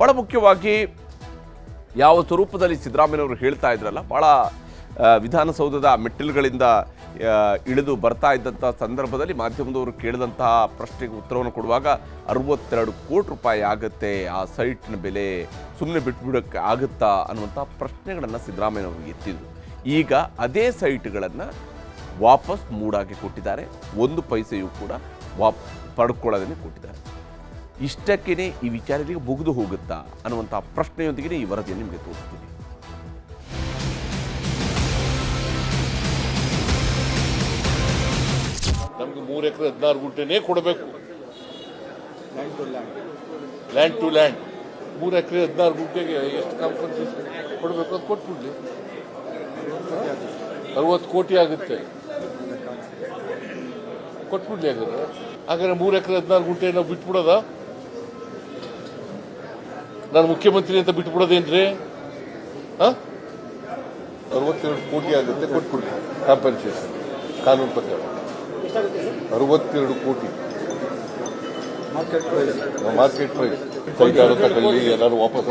ಭಾಳ ಮುಖ್ಯವಾಗಿ ಯಾವ ಸ್ವರೂಪದಲ್ಲಿ ಸಿದ್ದರಾಮಯ್ಯನವರು ಹೇಳ್ತಾ ಇದ್ರಲ್ಲ, ಭಾಳ ವಿಧಾನಸೌಧದ ಮೆಟ್ಟಿಲುಗಳಿಂದ ಇಳಿದು ಬರ್ತಾ ಇದ್ದಂಥ ಸಂದರ್ಭದಲ್ಲಿ ಮಾಧ್ಯಮದವರು ಕೇಳಿದಂತಹ ಪ್ರಶ್ನೆಗೆ ಉತ್ತರವನ್ನು ಕೊಡುವಾಗ 62 ಕೋಟಿ ರೂಪಾಯಿ ಆಗುತ್ತೆ ಆ ಸೈಟ್ನ ಬೆಲೆ, ಸುಮ್ಮನೆ ಬಿಟ್ಬಿಡೋಕ್ಕೆ ಆಗುತ್ತಾ ಅನ್ನುವಂಥ ಪ್ರಶ್ನೆಗಳನ್ನು ಸಿದ್ದರಾಮಯ್ಯನವರು ಎತ್ತಿದ್ರು. ಈಗ ಅದೇ ಸೈಟ್ಗಳನ್ನು ವಾಪಸ್ ಮೂಡಾಗಿ ಕೊಟ್ಟಿದ್ದಾರೆ, 1 ಪೈಸೆಯೂ ಕೂಡ ಪಡ್ಕೊಳ್ಳೋದನ್ನೇ ಕೊಟ್ಟಿದ್ದಾರೆ. ಇಷ್ಟಕ್ಕೇ ಈ ವಿಚಾರಗಳಿಗೆ ಮುಗಿದು ಹೋಗುತ್ತಾ ಅನ್ನುವಂಥ ಪ್ರಶ್ನೆಯೊಂದಿಗೆ ಈ ವರದಿಯನ್ನು ನಿಮಗೆ ತೋರಿಸ್ತೀನಿ. ನಮ್ಗೆ 3 ಎಕರೆ 16 ಗುಂಟೆನೇ ಕೊಡಬೇಕು. ಲ್ಯಾಂಡ್ ಟು ಲ್ಯಾಂಡ್ 3 ಎಕರೆ 16 ಗುಂಟೆಗೆ ಎಷ್ಟು ಕಾಂಪನ್ಸೇಷನ್ ಕೊಡಬೇಕು ಅದು ಕೊಟ್ಬಿಡ್ಲಿ. 60 ಕೋಟಿ ಆಗುತ್ತೆ, ಕೊಟ್ಬಿಡ್ಲಿ. ಹಾಗಾದ್ರೆ 3 ಎಕರೆ 16 ಗುಂಟೆ ನಾವು ಬಿಟ್ಬಿಡೋದ? ನಾನು ಮುಖ್ಯಮಂತ್ರಿ ಅಂತ ಬಿಟ್ಬಿಡೋದೇನ್ರಿ? 62 ಕೋಟಿ ಆಗುತ್ತೆ, ಕೊಟ್ಬಿಡ್ಲಿ ಕಾಂಪನ್ಸೇಷನ್ ಕಾನೂನು ಪ್ರಕಾರ. 62 ಕೋಟಿ ಮಾರ್ಕೆಟ್ ಪ್ರೈಸ್. ಎಲ್ಲರೂ ವಾಪಸ್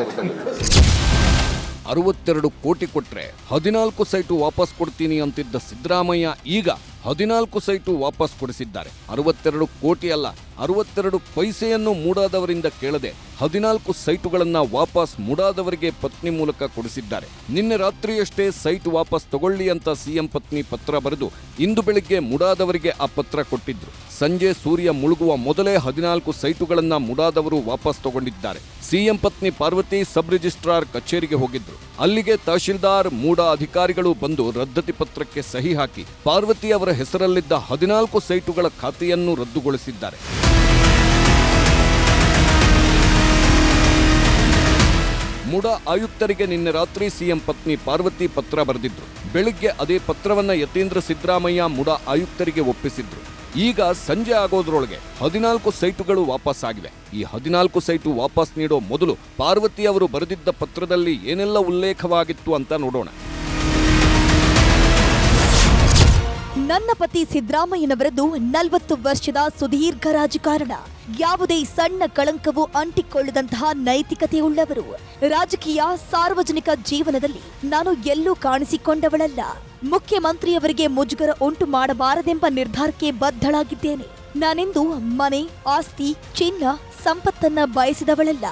62 ಕೋಟಿ ಕೊಟ್ರೆ 14 ಸೈಟು ವಾಪಸ್ ಕೊಡ್ತೀನಿ ಅಂತಿದ್ದ ಸಿದ್ದರಾಮಯ್ಯ ಈಗ 14 ಸೈಟು ವಾಪಸ್ ಕೊಡಿಸಿದ್ದಾರೆ. 62 ಕೋಟಿ ಅಲ್ಲ, 62 ಪೈಸೆಯನ್ನು ಮೂಡಾದವರಿಂದ ಕೇಳದೆ 14 ಸೈಟುಗಳನ್ನು ವಾಪಸ್ ಮೂಡಾದವರಿಗೆ ಪತ್ನಿ ಮೂಲಕ ಕೊಡಿಸಿದ್ದಾರೆ. ನಿನ್ನೆ ರಾತ್ರಿಯಷ್ಟೇ ಸೈಟ್ ವಾಪಸ್ ತಗೊಳ್ಳಿ ಅಂತ ಸಿಎಂ ಪತ್ನಿ ಪತ್ರ ಬರೆದು ಇಂದು ಬೆಳಿಗ್ಗೆ ಮೂಡಾದವರಿಗೆ ಆ ಪತ್ರ ಕೊಟ್ಟಿದ್ರು. ಸಂಜೆ ಸೂರ್ಯ ಮುಳುಗುವ ಮೊದಲೇ 14 ಸೈಟುಗಳನ್ನು ಮೂಡಾದವರು ವಾಪಸ್ ತಗೊಂಡಿದ್ದಾರೆ. ಸಿಎಂ ಪತ್ನಿ ಪಾರ್ವತಿ ಸಬ್ ರಿಜಿಸ್ಟ್ರಾರ್ ಕಚೇರಿಗೆ ಹೋಗಿದ್ರು. ಅಲ್ಲಿಗೆ ತಹಶೀಲ್ದಾರ್, ಮೂಡಾ ಅಧಿಕಾರಿಗಳು ಬಂದು ರದ್ದತಿ ಪತ್ರಕ್ಕೆ ಸಹಿ ಹಾಕಿ ಪಾರ್ವತಿ ಅವರ ಹೆಸರಲ್ಲಿದ್ದ 14 ಸೈಟುಗಳ ಖಾತೆಯನ್ನು ರದ್ದುಗೊಳಿಸಿದ್ದಾರೆ. ಮೂಡಾ ಆಯುಕ್ತರಿಗೆ ನಿನ್ನೆ ರಾತ್ರಿ ಸಿಎಂ ಪತ್ನಿ ಪಾರ್ವತಿ ಪತ್ರ ಬರೆದಿದ್ರು. ಬೆಳಿಗ್ಗೆ ಅದೇ ಪತ್ರವನ್ನ ಯತೀಂದ್ರ ಸಿದ್ದರಾಮಯ್ಯ ಮೂಡಾ ಆಯುಕ್ತರಿಗೆ ಒಪ್ಪಿಸಿದ್ರು. ಈಗ ಸಂಜೆ ಆಗೋದ್ರೊಳಗೆ 14 ಸೈಟುಗಳು ವಾಪಸ್ ಆಗಿವೆ. ಈ 14 ಸೈಟು ವಾಪಸ್ ನೀಡೋ ಮೊದಲು ಪಾರ್ವತಿ ಅವರು ಬರೆದಿದ್ದ ಪತ್ರದಲ್ಲಿ ಏನೆಲ್ಲ ಉಲ್ಲೇಖವಾಗಿತ್ತು ಅಂತ ನೋಡೋಣ. ನನ್ನ ಪತಿ ಸಿದ್ದರಾಮಯ್ಯನವರದ್ದು 40 ವರ್ಷದ ಸುದೀರ್ಘ ರಾಜಕಾರಣ. ಯಾವುದೇ ಸಣ್ಣ ಕಳಂಕವೂ ಅಂಟಿಕೊಳ್ಳದಂತಹ ನೈತಿಕತೆಯುಳ್ಳವರು. ರಾಜಕೀಯ, ಸಾರ್ವಜನಿಕ ಜೀವನದಲ್ಲಿ ನಾನು ಎಲ್ಲೂ ಕಾಣಿಸಿಕೊಂಡವಳಲ್ಲ. ಮುಖ್ಯಮಂತ್ರಿಯವರಿಗೆ ಮುಜುಗರ ಉಂಟು ಮಾಡಬಾರದೆಂಬ ನಿರ್ಧಾರಕ್ಕೆ ಬದ್ಧಳಾಗಿದ್ದೇನೆ. ನಾನೆಂದು ಮನೆ, ಆಸ್ತಿ, ಚಿನ್ನ, ಸಂಪತ್ತನ್ನ ಬಯಸಿದವಳಲ್ಲ.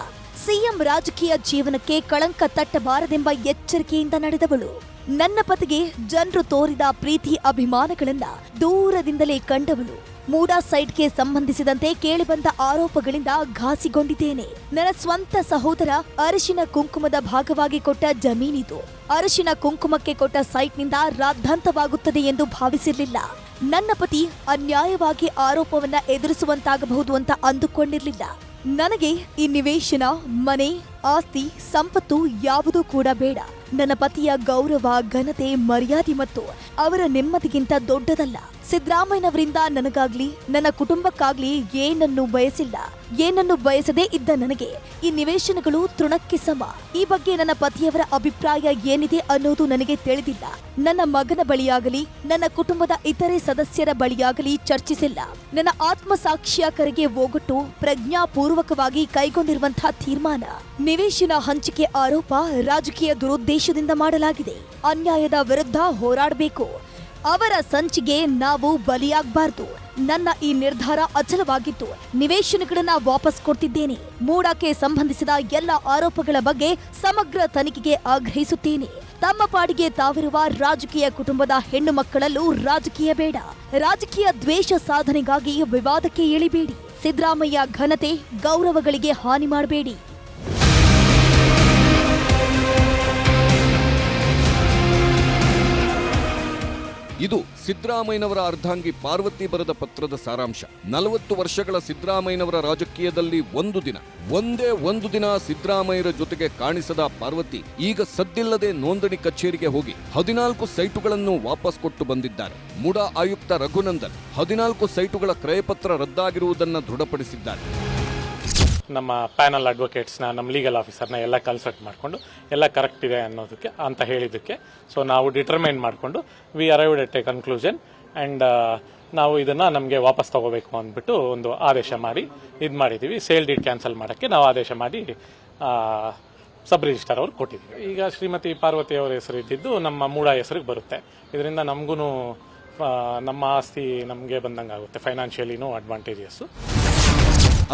ಸಿಎಂ ರಾಜಕೀಯ ಜೀವನಕ್ಕೆ ಕಳಂಕ ತಟ್ಟಬಾರದೆಂಬ ಎಚ್ಚರಿಕೆಯಿಂದ ನಡೆದವಳು. ನನ್ನ ಪತಿಗೆ ಜನರು ತೋರಿದ ಪ್ರೀತಿ ಅಭಿಮಾನಗಳನ್ನ ದೂರದಿಂದಲೇ ಕಂಡವಳು. ಮೂಡಾ ಸೈಟ್ಗೆ ಸಂಬಂಧಿಸಿದಂತೆ ಕೇಳಿಬಂದ ಆರೋಪಗಳಿಂದ ಘಾಸಿಗೊಂಡಿದ್ದೇನೆ. ನನ್ನ ಸ್ವಂತ ಸಹೋದರ ಅರಿಶಿನ ಕುಂಕುಮದ ಭಾಗವಾಗಿ ಕೊಟ್ಟ ಜಮೀನಿದು. ಅರಿಶಿನ ಕುಂಕುಮಕ್ಕೆ ಕೊಟ್ಟ ಸೈಟ್ನಿಂದ ರಾದ್ಧಾಂತವಾಗುತ್ತದೆ ಎಂದು ಭಾವಿಸಿರಲಿಲ್ಲ. ನನ್ನ ಪತಿ ಅನ್ಯಾಯವಾಗಿ ಆರೋಪವನ್ನ ಎದುರಿಸುವಂತಾಗಬಹುದು ಅಂತ ಅಂದುಕೊಂಡಿರಲಿಲ್ಲ. ನನಗೆ ಈ ನಿವೇಶನ, ಮನೆ, ಆಸ್ತಿ, ಸಂಪತ್ತು ಯಾವುದೂ ಕೂಡ ಬೇಡ. ನನ್ನ ಪತಿಯ ಗೌರವ, ಘನತೆ, ಮರ್ಯಾದೆ ಮತ್ತು ಅವರ ನೆಮ್ಮದಿಗಿಂತ ದೊಡ್ಡದಲ್ಲ. ಸಿದ್ದರಾಮಯ್ಯನವರಿಂದ ನನಗಾಗ್ಲಿ ನನ್ನ ಕುಟುಂಬಕ್ಕಾಗ್ಲಿ ಏನನ್ನು ಬಯಸಿಲ್ಲ. ಏನನ್ನು ಬಯಸದೇ ಇದ್ದ ನನಗೆ ಈ ನಿವೇಶನಗಳು ತೃಣಕ್ಕೆ ಸಮ. ಈ ಬಗ್ಗೆ ನನ್ನ ಪತಿಯವರ ಅಭಿಪ್ರಾಯ ಏನಿದೆ ಅನ್ನೋದು ನನಗೆ ತಿಳಿದಿಲ್ಲ. ನನ್ನ ಮಗನ ಬಳಿಯಾಗಲಿ ನನ್ನ ಕುಟುಂಬದ ಇತರೆ ಸದಸ್ಯರ ಬಳಿಯಾಗಲಿ ಚರ್ಚಿಸಿಲ್ಲ. ನನ್ನ ಆತ್ಮಸಾಕ್ಷಿಯ ಕರೆಗೆ ಹೋಗೊಟ್ಟು ಪ್ರಜ್ಞಾಪೂರ್ವಕವಾಗಿ ಕೈಗೊಂಡಿರುವಂತಹ ತೀರ್ಮಾನ. ನಿವೇಶನ ಹಂಚಿಕೆ ಆರೋಪ ರಾಜಕೀಯ ದುರುದ್ದೇಶದಿಂದ ಮಾಡಲಾಗಿದೆ. ಅನ್ಯಾಯದ ವಿರುದ್ಧ ಹೋರಾಡಬೇಕು. ಅವರ ಸಂಚಿಗೆ ನಾವು ಬಲಿಯಾಗಬಾರದು. ನನ್ನ ಈ ನಿರ್ಧಾರ ಅಚಲವಾಗಿತ್ತು. ನಿವೇಶನಗಳನ್ನ ವಾಪಸ್ ಕೊಡ್ತಿದ್ದೇನೆ. ಮೂಡಾಕ್ಕೆ ಸಂಬಂಧಿಸಿದ ಎಲ್ಲ ಆರೋಪಗಳ ಬಗ್ಗೆ ಸಮಗ್ರ ತನಿಖೆಗೆ ಆಗ್ರಹಿಸುತ್ತೇನೆ. ತಮ್ಮ ಪಾಡಿಗೆ ತಾವಿರುವ ರಾಜಕೀಯ ಕುಟುಂಬದ ಹೆಣ್ಣು ಮಕ್ಕಳಲ್ಲೂ ರಾಜಕೀಯ ಬೇಡ. ರಾಜಕೀಯ ದ್ವೇಷ ಸಾಧನೆಗಾಗಿ ವಿವಾದಕ್ಕೆ ಇಳಿಬೇಡಿ. ಸಿದ್ದರಾಮಯ್ಯ ಘನತೆ, ಗೌರವಗಳಿಗೆ ಹಾನಿ ಮಾಡಬೇಡಿ. ಇದು ಸಿದ್ದರಾಮಯ್ಯನವರ ಅರ್ಧಾಂಗಿ ಪಾರ್ವತಿ ಬರೆದ ಪತ್ರದ ಸಾರಾಂಶ. 40 ವರ್ಷಗಳ ಸಿದ್ದರಾಮಯ್ಯನವರ ರಾಜಕೀಯದಲ್ಲಿ ಒಂದೇ ಒಂದು ದಿನ ಸಿದ್ದರಾಮಯ್ಯರ ಜೊತೆಗೆ ಕಾಣಿಸದ ಪಾರ್ವತಿ ಈಗ ಸದ್ದಿಲ್ಲದೆ ನೋಂದಣಿ ಕಚೇರಿಗೆ ಹೋಗಿ 14 ಸೈಟುಗಳನ್ನು ವಾಪಸ್ ಕೊಟ್ಟು ಬಂದಿದ್ದಾರೆ. ಮೂಡಾ ಆಯುಕ್ತ ರಘುನಂದನ್ 14 ಸೈಟುಗಳ ಕ್ರಯಪತ್ರ ರದ್ದಾಗಿರುವುದನ್ನು ದೃಢಪಡಿಸಿದ್ದಾರೆ. ನಮ್ಮ ಪ್ಯಾನಲ್ ಅಡ್ವೊಕೇಟ್ಸ್ನ, ನಮ್ಮ ಲೀಗಲ್ ಆಫೀಸರ್ನ ಎಲ್ಲ ಕನ್ಸಲ್ಟ್ ಮಾಡಿಕೊಂಡು ಎಲ್ಲ ಕರೆಕ್ಟ್ ಇದೆ ಅನ್ನೋದಕ್ಕೆ ಅಂತ ಹೇಳಿದ್ದಕ್ಕೆ ಸೊ ನಾವು ಡಿಟರ್ಮೈನ್ ಮಾಡಿಕೊಂಡು we arrived at a conclusion and ನಾವು ಇದನ್ನು ನಮಗೆ ವಾಪಸ್ ತಗೋಬೇಕು ಅಂದ್ಬಿಟ್ಟು ಒಂದು ಆದೇಶ ಮಾಡಿ ಇದು ಮಾಡಿದ್ದೀವಿ. ಸೇಲ್ ಡೀಡ್ ಕ್ಯಾನ್ಸಲ್ ಮಾಡೋಕ್ಕೆ ನಾವು ಆದೇಶ ಮಾಡಿ ಸಬ್ ರಿಜಿಸ್ಟ್ರಾರ್ ಅವ್ರು ಕೊಟ್ಟಿದ್ದೀವಿ. ಈಗ ಶ್ರೀಮತಿ ಪಾರ್ವತಿ ಅವರ ಹೆಸರು ಇದ್ದಿದ್ದು ನಮ್ಮ ಮೂಡ ಹೆಸರಿಗೆ ಬರುತ್ತೆ. ಇದರಿಂದ ನಮಗೂ ನಮ್ಮ ಆಸ್ತಿ ನಮಗೆ ಬಂದಂಗೆ ಆಗುತ್ತೆ, ಫೈನಾನ್ಷಿಯಲಿನೂ ಅಡ್ವಾಂಟೇಜಸ್.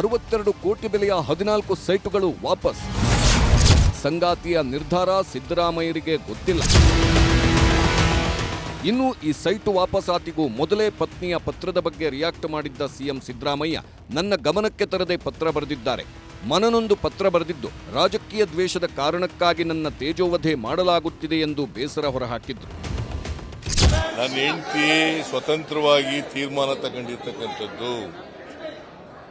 62 ಕೋಟಿ ಬೆಲೆಯ 14 ಸೈಟುಗಳು ವಾಪಸ್. ಸಂಗಾತಿಯ ನಿರ್ಧಾರ ಸಿದ್ದರಾಮಯ್ಯರಿಗೆ ಗೊತ್ತಿಲ್ಲ. ಇನ್ನು ಈ ಸೈಟು ವಾಪಸಾತಿಗೂ ಮೊದಲೇ ಪತ್ನಿಯ ಪತ್ರದ ಬಗ್ಗೆ ರಿಯಾಕ್ಟ್ ಮಾಡಿದ್ದ ಸಿಎಂ ಸಿದ್ದರಾಮಯ್ಯ ನನ್ನ ಗಮನಕ್ಕೆ ತರದೆ ಪತ್ರ ಬರೆದಿದ್ದಾರೆ. ಮನನೊಂದು ಪತ್ರ ಬರೆದಿದ್ದು ರಾಜಕೀಯ ದ್ವೇಷದ ಕಾರಣಕ್ಕಾಗಿ ನನ್ನ ತೇಜೋವಧೆ ಮಾಡಲಾಗುತ್ತಿದೆ ಎಂದು ಬೇಸರ ಹೊರಹಾಕಿದ್ರು. ನನ್ನ ಹೆಂಡತಿ ಸ್ವತಂತ್ರವಾಗಿ ತೀರ್ಮಾನ ತಗೊಂಡಿರ್ತಕ್ಕಂಥದ್ದು,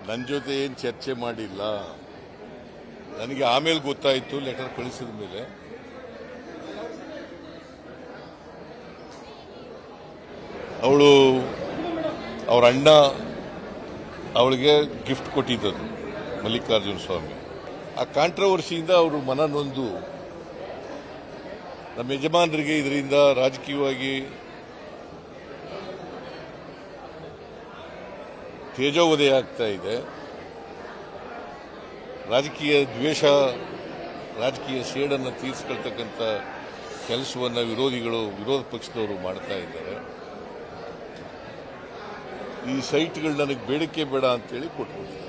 ನನ್ನ ಜೊತೆ ಏನು ಚರ್ಚೆ ಮಾಡಿಲ್ಲ. ನನಗೆ ಆಮೇಲೆ ಗೊತ್ತಾಯಿತು, ಲೆಟರ್ ಕಳಿಸಿದ ಮೇಲೆ. ಅವಳು ಅವ್ರ ಅಣ್ಣ ಅವಳಿಗೆ ಗಿಫ್ಟ್ ಕೊಟ್ಟಿದ್ದದು ಮಲ್ಲಿಕಾರ್ಜುನ ಸ್ವಾಮಿ. ಆ ಕಾಂಟ್ರವರ್ಸಿಯಿಂದ ಅವರು ಮನನೊಂದು ನಮ್ಮ ಯಜಮಾನರಿಗೆ ಇದರಿಂದ ರಾಜಕೀಯವಾಗಿ ತೇಜೋವಧೆ ಆಗ್ತಾ ಇದೆ. ರಾಜಕೀಯ ದ್ವೇಷ, ರಾಜಕೀಯ ಸೇಡನ್ನು ತೀರಿಸ್ಕೊಳ್ತಕ್ಕಂಥ ಕೆಲಸವನ್ನು ವಿರೋಧ ಪಕ್ಷದವರು ಮಾಡ್ತಾ ಇದ್ದಾರೆ. ಈ ಸೈಟ್ಗಳು ನನಗೆ ಬೇಡಿಕೆ ಬೇಡ ಅಂತೇಳಿ ಕೊಟ್ಬಿಟ್ಟಿದ್ದಾರೆ.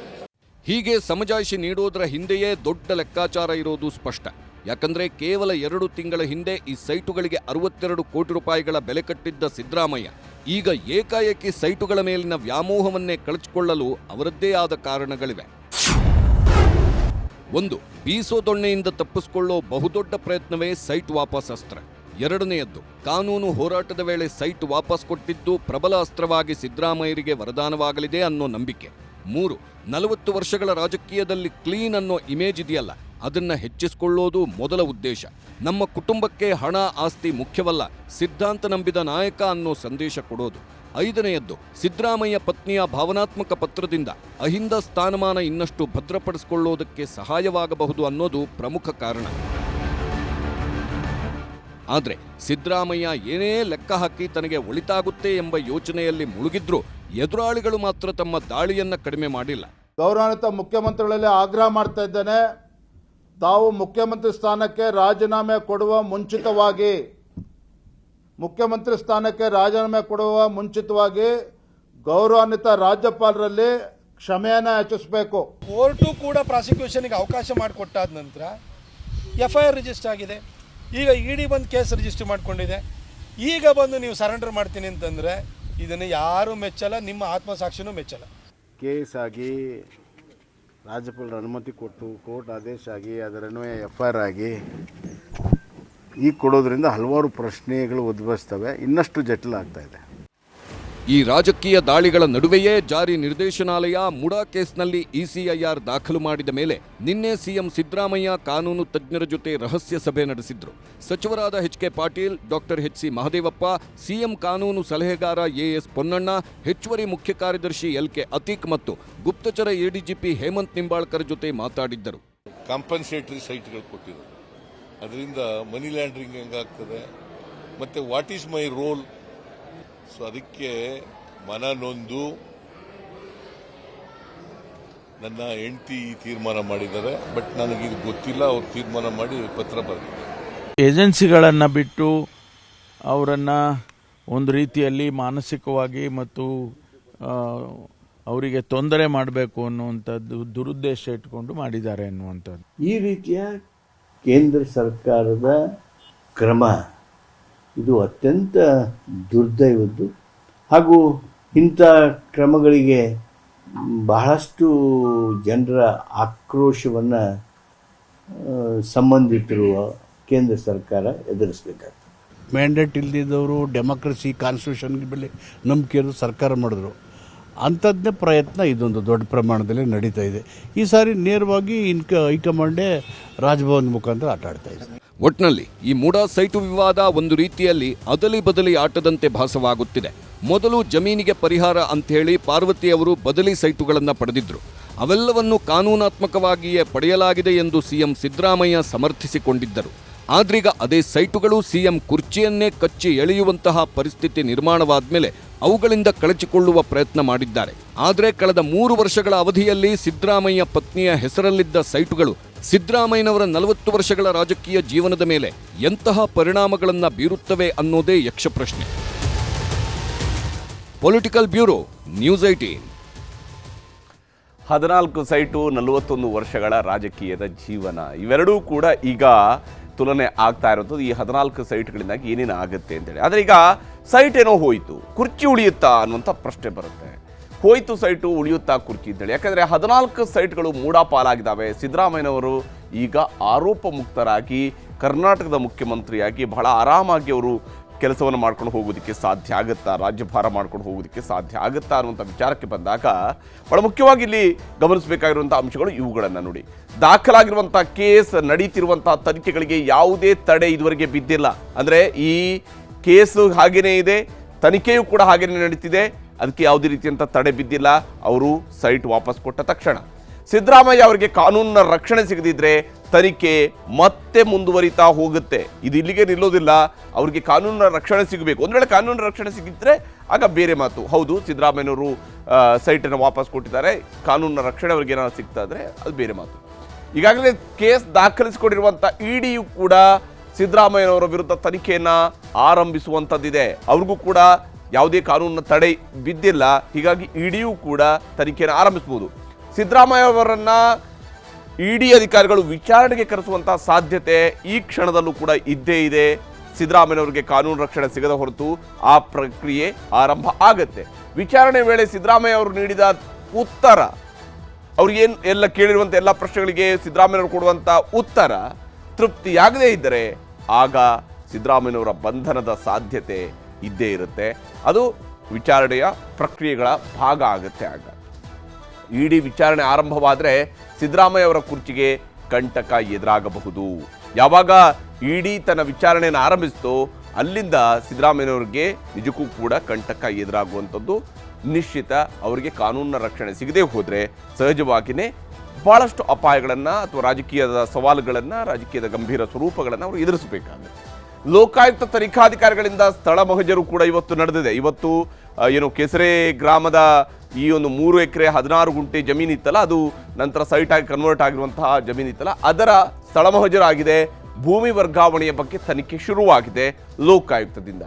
ಹೀಗೆ ಸಮಜಾಯಿಷಿ ನೀಡೋದರ ಹಿಂದೆಯೇ ದೊಡ್ಡ ಲೆಕ್ಕಾಚಾರ ಇರೋದು ಸ್ಪಷ್ಟ. ಯಾಕಂದ್ರೆ ಕೇವಲ 2 ತಿಂಗಳ ಹಿಂದೆ ಈ ಸೈಟುಗಳಿಗೆ 62 ಕೋಟಿ ರೂಪಾಯಿಗಳ ಬೆಲೆ ಕಟ್ಟಿದ್ದ ಸಿದ್ದರಾಮಯ್ಯ ಈಗ ಏಕಾಏಕಿ ಸೈಟುಗಳ ಮೇಲಿನ ವ್ಯಾಮೋಹವನ್ನೇ ಕಳಚಿಕೊಳ್ಳಲು ಅವರದ್ದೇ ಆದ ಕಾರಣಗಳಿವೆ. 1. ಬೀಸೋದೊಣ್ಣೆಯಿಂದ ತಪ್ಪಿಸಿಕೊಳ್ಳೋ ಬಹುದೊಡ್ಡ ಪ್ರಯತ್ನವೇ ಸೈಟ್ ವಾಪಸ್ ಅಸ್ತ್ರ. 2ನೇಯದ್ದು, ಕಾನೂನು ಹೋರಾಟದ ವೇಳೆ ಸೈಟ್ ವಾಪಸ್ ಕೊಟ್ಟಿದ್ದು ಪ್ರಬಲ ಅಸ್ತ್ರವಾಗಿ ಸಿದ್ದರಾಮಯ್ಯರಿಗೆ ವರದಾನವಾಗಲಿದೆ ಅನ್ನೋ ನಂಬಿಕೆ. 3. 40 ವರ್ಷಗಳ ರಾಜಕೀಯದಲ್ಲಿ ಕ್ಲೀನ್ ಅನ್ನೋ ಇಮೇಜ್ ಇದೆಯಲ್ಲ, ಅದನ್ನ ಹೆಚ್ಚಿಸಿಕೊಳ್ಳೋದು ಮೊದಲ ಉದ್ದೇಶ. ನಮ್ಮ ಕುಟುಂಬಕ್ಕೆ ಹಣ ಆಸ್ತಿ ಮುಖ್ಯವಲ್ಲ, ಸಿದ್ಧಾಂತ ನಂಬಿದ ನಾಯಕ ಅನ್ನೋ ಸಂದೇಶ ಕೊಡೋದು. 5ನೇಯದ್ದು, ಸಿದ್ದರಾಮಯ್ಯ ಪತ್ನಿಯ ಭಾವನಾತ್ಮಕ ಪತ್ರದಿಂದ ಅಹಿಂದ ಸ್ಥಾನಮಾನ ಇನ್ನಷ್ಟು ಭದ್ರಪಡಿಸಿಕೊಳ್ಳೋದಕ್ಕೆ ಸಹಾಯವಾಗಬಹುದು ಅನ್ನೋದು ಪ್ರಮುಖ ಕಾರಣ. ಆದರೆ ಸಿದ್ದರಾಮಯ್ಯ ಏನೇ ಲೆಕ್ಕ ಹಾಕಿ ತನಗೆ ಒಳಿತಾಗುತ್ತೆ ಎಂಬ ಯೋಚನೆಯಲ್ಲಿ ಮುಳುಗಿದ್ರೂ ಎದುರಾಳಿಗಳು ಮಾತ್ರ ತಮ್ಮ ದಾಳಿಯನ್ನ ಕಡಿಮೆ ಮಾಡಿಲ್ಲ. ಗೌರವಾನ್ವಿತ ಮುಖ್ಯಮಂತ್ರಿಗಳಲ್ಲಿ ಆಗ್ರಹ ಮಾಡ್ತಾ ಇದ್ದೇನೆ, ತಾವು ಮುಖ್ಯಮಂತ್ರಿ ಸ್ಥಾನಕ್ಕೆ ರಾಜೀನಾಮೆ ಕೊಡುವ ಮುಂಚಿತವಾಗಿ ಗೌರವಾನ್ವಿತ ರಾಜ್ಯಪಾಲರಲ್ಲಿ ಕ್ಷಮೆಯನ್ನು ಯಾಚಿಸಬೇಕು. ಕೋರ್ಟು ಕೂಡ ಪ್ರಾಸಿಕ್ಯೂಷನ್ಗೆ ಅವಕಾಶ ಮಾಡಿಕೊಟ್ಟಾದ ನಂತರ FIR ರಿಜಿಸ್ಟರ್ ಆಗಿದೆ. ಈಗ ED ಬಂದು ಕೇಸ್ ರಿಜಿಸ್ಟರ್ ಮಾಡಿಕೊಂಡಿದೆ. ಈಗ ಬಂದು ನೀವು ಸರೆಂಡರ್ ಮಾಡ್ತೀನಿ ಅಂತಂದರೆ ಇದನ್ನು ಯಾರೂ ಮೆಚ್ಚಲ್ಲ, ನಿಮ್ಮ ಆತ್ಮಸಾಕ್ಷಿನೂ ಮೆಚ್ಚಲ್ಲ. ಕೇಸ್ ಆಗಿ ರಾಜ್ಯಪಾಲರ ಅನುಮತಿ ಕೊಟ್ಟು ಕೋರ್ಟ್ ಆದೇಶ ಆಗಿ ಅದರನ್ವಯ FIR ಆಗಿ ಈಗ ಕೊಡೋದ್ರಿಂದ ಹಲವಾರು ಪ್ರಶ್ನೆಗಳು ಉದ್ಭವಿಸ್ತವೆ, ಇನ್ನಷ್ಟು ಜಟಿಲ ಆಗ್ತಾ ಇದೆ. ಈ ರಾಜಕೀಯ ದಾಳಿಗಳ ನಡುವೆಯೇ ಜಾರಿ ನಿರ್ದೇಶನಾಲಯ ಮುಡಾ ಕೇಸ್ನಲ್ಲಿ ECIR ದಾಖಲು ಮಾಡಿದ ಮೇಲೆ ನಿನ್ನೆ ಸಿಎಂ ಸಿದ್ದರಾಮಯ್ಯ ಕಾನೂನು ತಜ್ಞರ ಜೊತೆ ರಹಸ್ಯ ಸಭೆ ನಡೆಸಿದ್ರು. ಸಚಿವರಾದ HK Patil, doctor HC Mahadevappa, CM ಕಾನೂನು ಸಲಹೆಗಾರ AS ಪೊನ್ನಣ್ಣ, ಹೆಚ್ಚುವರಿ ಮುಖ್ಯ ಕಾರ್ಯದರ್ಶಿ LK ಅತೀಕ್ ಮತ್ತು ಗುಪ್ತಚರ ADGP ಹೇಮಂತ್ ನಿಂಬಾಳ್ಕರ್ ಜೊತೆ ಮಾತಾಡಿದ್ದರು. ಕಾಂಪನ್ಸೇಟರಿ ಸೈಟ್ಗಳು ಕೊಟ್ಟಿದ್ದಾರೆ, ಅದರಿಂದ ಮನಿ ಲ್ಯಾಂಡ್ರಿಂಗ್ ಹೆಂಗಾಗ್ತದೆ, ಮತ್ತೆ what is my role. So ಅದಕ್ಕೆ ಮನನೊಂದು ನನ್ನ ಹೆಂಡತಿ ತೀರ್ಮಾನ ಮಾಡಿದ್ದಾರೆ. ಬಟ್ ನನಗಿದು ಗೊತ್ತಿಲ್ಲ, ಅವ್ರು ತೀರ್ಮಾನ ಮಾಡಿ ಪತ್ರ ಬರೆದಿದ್ದಾರೆ. ಏಜೆನ್ಸಿಗಳನ್ನು ಬಿಟ್ಟು ಅವರನ್ನು ಒಂದು ರೀತಿಯಲ್ಲಿ ಮಾನಸಿಕವಾಗಿ ಮತ್ತು ಅವರಿಗೆ ತೊಂದರೆ ಮಾಡಬೇಕು ಅನ್ನುವಂಥದ್ದು ದುರುದ್ದೇಶ ಇಟ್ಕೊಂಡು ಮಾಡಿದ್ದಾರೆ ಅನ್ನುವಂಥದ್ದು. ಈ ರೀತಿಯ ಕೇಂದ್ರ ಸರ್ಕಾರದ ಕ್ರಮ ಇದು ಅತ್ಯಂತ ದುರ್ದೈವದ್ದು. ಹಾಗೂ ಇಂಥ ಕ್ರಮಗಳಿಗೆ ಬಹಳಷ್ಟು ಜನರ ಆಕ್ರೋಶವನ್ನು ಸಂಬಂಧಿತರು ಕೇಂದ್ರ ಸರ್ಕಾರ ಎದುರಿಸಬೇಕಾಗ್ತದೆ. ಮ್ಯಾಂಡೇಟ್ ಇಲ್ದಿದ್ದವರು ಡೆಮೋಕ್ರಸಿ ಕಾನ್ಸ್ಟಿಟ್ಯೂಷನ್ ಮೇಲೆ ನಂಬಿಕೆ ಇರೋದು ಸರ್ಕಾರ ಮಾಡಿದ್ರು. ಅಂಥದ್ದೇ ಪ್ರಯತ್ನ ಇದೊಂದು ದೊಡ್ಡ ಪ್ರಮಾಣದಲ್ಲಿ ನಡೀತಾ ಇದೆ. ಈ ಸಾರಿ ನೇರವಾಗಿ ಹೈಕಮಾಂಡೇ ರಾಜಭವನ್ ಮುಖಾಂತರ ಆಟ ಆಡ್ತಾ ಇದೆ. ಒಟ್ನಲ್ಲಿ ಈ ಮುಡಾ ಸೈಟು ವಿವಾದ ಒಂದು ರೀತಿಯಲ್ಲಿ ಅದಲಿ ಬದಲಿ ಆಟದಂತೆ ಭಾಸವಾಗುತ್ತಿದೆ. ಮೊದಲು ಜಮೀನಿಗೆ ಪರಿಹಾರ ಅಂಥೇಳಿ ಪಾರ್ವತಿ ಅವರು ಬದಲಿ ಸೈಟುಗಳನ್ನು ಪಡೆದಿದ್ರು. ಅವೆಲ್ಲವನ್ನು ಕಾನೂನಾತ್ಮಕವಾಗಿಯೇ ಪಡೆಯಲಾಗಿದೆ ಎಂದು ಸಿಎಂ ಸಿದ್ದರಾಮಯ್ಯ ಸಮರ್ಥಿಸಿಕೊಂಡಿದ್ದರು. ಆದ್ರೀಗ ಅದೇ ಸೈಟುಗಳು ಸಿಎಂ ಕುರ್ಚಿಯನ್ನೇ ಕಚ್ಚಿ ಎಳೆಯುವಂತಹ ಪರಿಸ್ಥಿತಿ ನಿರ್ಮಾಣವಾದ ಮೇಲೆ ಅವುಗಳಿಂದ ಕಳಚಿಕೊಳ್ಳುವ ಪ್ರಯತ್ನ ಮಾಡಿದ್ದಾರೆ. ಆದರೆ ಕಳೆದ 3 ವರ್ಷಗಳ ಅವಧಿಯಲ್ಲಿ ಸಿದ್ದರಾಮಯ್ಯ ಪತ್ನಿಯ ಹೆಸರಲ್ಲಿದ್ದ ಸೈಟುಗಳು ಸಿದ್ದರಾಮಯ್ಯನವರ 40 ವರ್ಷಗಳ ರಾಜಕೀಯ ಜೀವನದ ಮೇಲೆ ಎಂತಹ ಪರಿಣಾಮಗಳನ್ನು ಬೀರುತ್ತವೆ ಅನ್ನೋದೇ ಯಕ್ಷ ಪ್ರಶ್ನೆ. Political bureau, news 18. 14 ಸೈಟು 41 ವರ್ಷಗಳ ರಾಜಕೀಯದ ಜೀವನ, ಇವೆರಡೂ ಕೂಡ ಈಗ ತುಲನೆ ಆಗ್ತಾ ಇರೋದು ಈ 14 ಸೈಟ್ಗಳಿಂದಾಗಿ ಏನೇನು ಆಗುತ್ತೆ ಅಂತೇಳಿ. ಆದರೆ ಈಗ ಸೈಟ್ ಏನೋ ಹೋಯಿತು, ಕುರ್ಚಿ ಉಳಿಯುತ್ತಾ ಅನ್ನುವಂಥ ಪ್ರಶ್ನೆ ಬರುತ್ತೆ. ಹೋಯಿತು ಸೈಟು, ಉಳಿಯುತ್ತಾ ಕುರ್ಚಿ ಅಂತೇಳಿ. ಯಾಕಂದರೆ 14 ಸೈಟ್ಗಳು ಮೂಡಾಪಾಲಾಗಿದ್ದಾವೆ. ಸಿದ್ದರಾಮಯ್ಯನವರು ಈಗ ಆರೋಪ ಮುಕ್ತರಾಗಿ ಕರ್ನಾಟಕದ ಮುಖ್ಯಮಂತ್ರಿಯಾಗಿ ಬಹಳ ಆರಾಮಾಗಿ ಅವರು ಕೆಲಸವನ್ನು ಮಾಡ್ಕೊಂಡು ಹೋಗೋದಕ್ಕೆ ಸಾಧ್ಯ ಆಗುತ್ತಾ, ರಾಜ್ಯಭಾರ ಮಾಡ್ಕೊಂಡು ಹೋಗೋದಕ್ಕೆ ಸಾಧ್ಯ ಆಗುತ್ತಾ ಅನ್ನುವಂಥ ವಿಚಾರಕ್ಕೆ ಬಂದಾಗ ಬಹಳ ಮುಖ್ಯವಾಗಿ ಇಲ್ಲಿ ಗಮನಿಸಬೇಕಾಗಿರುವಂಥ ಅಂಶಗಳು ಇವುಗಳನ್ನು ನೋಡಿ. ದಾಖಲಾಗಿರುವಂಥ ಕೇಸ್, ನಡೀತಿರುವಂಥ ತನಿಖೆಗಳಿಗೆ ಯಾವುದೇ ತಡೆ ಇದುವರೆಗೆ ಬಿದ್ದಿಲ್ಲ. ಅಂದರೆ ಈ ಕೇಸು ಹಾಗೇನೇ ಇದೆ, ತನಿಖೆಯೂ ಕೂಡ ಹಾಗೇನೇ ನಡೀತಿದೆ, ಅದಕ್ಕೆ ಯಾವುದೇ ರೀತಿಯಂಥ ತಡೆ ಬಿದ್ದಿಲ್ಲ. ಅವರು ಸೈಟ್ ವಾಪಸ್ ಕೊಟ್ಟ ತಕ್ಷಣ ಸಿದ್ದರಾಮಯ್ಯ ಅವರಿಗೆ ಕಾನೂನಿನ ರಕ್ಷಣೆ ಸಿಗದಿದ್ರೆ ತನಿಖೆ ಮತ್ತೆ ಮುಂದುವರಿತಾ ಹೋಗುತ್ತೆ. ಇದು ಇಲ್ಲಿಗೆ ನಿಲ್ಲೋದಿಲ್ಲ. ಅವರಿಗೆ ಕಾನೂನಿನ ರಕ್ಷಣೆ ಸಿಗಬೇಕು. ಒಂದು ವೇಳೆ ಕಾನೂನಿನ ರಕ್ಷಣೆ ಸಿಗಿದ್ರೆ ಆಗ ಬೇರೆ ಮಾತು. ಹೌದು, ಸಿದ್ದರಾಮಯ್ಯನವರು ಸೈಟನ್ನು ವಾಪಸ್ ಕೊಟ್ಟಿದ್ದಾರೆ, ಕಾನೂನಿನ ರಕ್ಷಣೆ ಅವ್ರಿಗೆ ಏನಾದ್ರು ಸಿಗ್ತಾ ಇದ್ರೆ ಅದು ಬೇರೆ ಮಾತು. ಈಗಾಗಲೇ ಕೇಸ್ ದಾಖಲಿಸಿಕೊಂಡಿರುವಂಥ ಇಡಿಯು ಕೂಡ ಸಿದ್ದರಾಮಯ್ಯನವರ ವಿರುದ್ಧ ತನಿಖೆಯನ್ನು ಆರಂಭಿಸುವಂಥದ್ದಿದೆ. ಅವ್ರಿಗೂ ಕೂಡ ಯಾವುದೇ ಕಾನೂನಿನ ತಡೆ ಬಿದ್ದಿಲ್ಲ. ಹೀಗಾಗಿ ಇಡಿಯು ಕೂಡ ತನಿಖೆಯನ್ನು ಆರಂಭಿಸಬಹುದು. ಸಿದ್ದರಾಮಯ್ಯ ಅವರನ್ನ ಇಡಿ ಅಧಿಕಾರಿಗಳು ವಿಚಾರಣೆಗೆ ಕರೆಸುವಂಥ ಸಾಧ್ಯತೆ ಈ ಕ್ಷಣದಲ್ಲೂ ಕೂಡ ಇದ್ದೇ ಇದೆ. ಸಿದ್ದರಾಮಯ್ಯನವರಿಗೆ ಕಾನೂನು ರಕ್ಷಣೆ ಸಿಗದ ಹೊರತು ಆ ಪ್ರಕ್ರಿಯೆ ಆರಂಭ ಆಗುತ್ತೆ. ವಿಚಾರಣೆ ವೇಳೆ ಸಿದ್ದರಾಮಯ್ಯ ಅವರು ನೀಡಿದ ಉತ್ತರ, ಅವ್ರಿಗೇನು ಎಲ್ಲ ಕೇಳಿರುವಂಥ ಎಲ್ಲ ಪ್ರಶ್ನೆಗಳಿಗೆ ಸಿದ್ದರಾಮಯ್ಯವರು ಕೊಡುವಂಥ ಉತ್ತರ ತೃಪ್ತಿಯಾಗದೇ ಇದ್ದರೆ ಆಗ ಸಿದ್ದರಾಮಯ್ಯನವರ ಬಂಧನದ ಸಾಧ್ಯತೆ ಇದ್ದೇ ಇರುತ್ತೆ. ಅದು ವಿಚಾರಣೆಯ ಪ್ರಕ್ರಿಯೆಗಳ ಭಾಗ ಆಗುತ್ತೆ. ಆಗ ಇಡಿ ವಿಚಾರಣೆ ಆರಂಭವಾದರೆ ಸಿದ್ದರಾಮಯ್ಯ ಅವರ ಕುರ್ಚಿಗೆ ಕಂಟಕ ಎದುರಾಗಬಹುದು. ಯಾವಾಗ ಇಡಿ ತನ್ನ ವಿಚಾರಣೆಯನ್ನು ಆರಂಭಿಸ್ತೋ ಅಲ್ಲಿಂದ ಸಿದ್ದರಾಮಯ್ಯನವರಿಗೆ ನಿಜಕ್ಕೂ ಕೂಡ ಕಂಟಕ ಎದುರಾಗುವಂಥದ್ದು ನಿಶ್ಚಿತ. ಅವರಿಗೆ ಕಾನೂನಿನ ರಕ್ಷಣೆ ಸಿಗದೆ ಹೋದರೆ ಸಹಜವಾಗಿಯೇ ಭಾಳಷ್ಟು ಅಪಾಯಗಳನ್ನು ಅಥವಾ ರಾಜಕೀಯದ ಸವಾಲುಗಳನ್ನು, ರಾಜಕೀಯದ ಗಂಭೀರ ಸ್ವರೂಪಗಳನ್ನು ಅವರು ಎದುರಿಸಬೇಕಾಗುತ್ತೆ. ಲೋಕಾಯುಕ್ತ ತನಿಖಾಧಿಕಾರಿಗಳಿಂದ ಸ್ಥಳ ಮಹಜರು ಕೂಡ ಇವತ್ತು ನಡೆದಿದೆ. ಇವತ್ತು ಏನು ಕೆಸರೆ ಗ್ರಾಮದ ಈ ಒಂದು 3 ಎಕರೆ 16 ಗುಂಟೆ ಜಮೀನಿತ್ತಲ್ಲ, ಅದು ನಂತರ ಸೈಟ್ ಆಗಿ ಕನ್ವರ್ಟ್ ಆಗಿರುವಂತಹ ಜಮೀನಿತ್ತಲ್ಲ, ಅದರ ಸ್ಥಳ ಮಹಜರಾಗಿದೆ. ಭೂಮಿ ವರ್ಗಾವಣೆಯ ಬಗ್ಗೆ ತನಿಖೆ ಶುರುವಾಗಿದೆ ಲೋಕಾಯುಕ್ತದಿಂದ.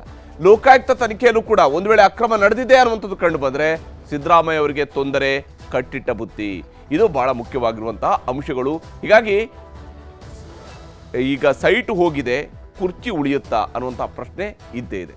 ಲೋಕಾಯುಕ್ತ ತನಿಖೆಯಲ್ಲೂ ಕೂಡ ಒಂದು ವೇಳೆ ಅಕ್ರಮ ನಡೆದಿದೆ ಅನ್ನುವಂಥದ್ದು ಕಂಡು ಬಂದರೆ ಸಿದ್ದರಾಮಯ್ಯ ಅವರಿಗೆ ತೊಂದರೆ, ಕಟ್ಟಿಟ್ಟ ಬುತ್ತಿ. ಇದು ಬಹಳ ಮುಖ್ಯವಾಗಿರುವಂತಹ ಅಂಶಗಳು. ಹೀಗಾಗಿ ಈಗ ಸೈಟ್ ಹೋಗಿದೆ, ಕುರ್ಚಿ ಉಳಿಯುತ್ತಾ ಅನ್ನುವಂಥ ಪ್ರಶ್ನೆ ಇದ್ದೇ ಇದೆ.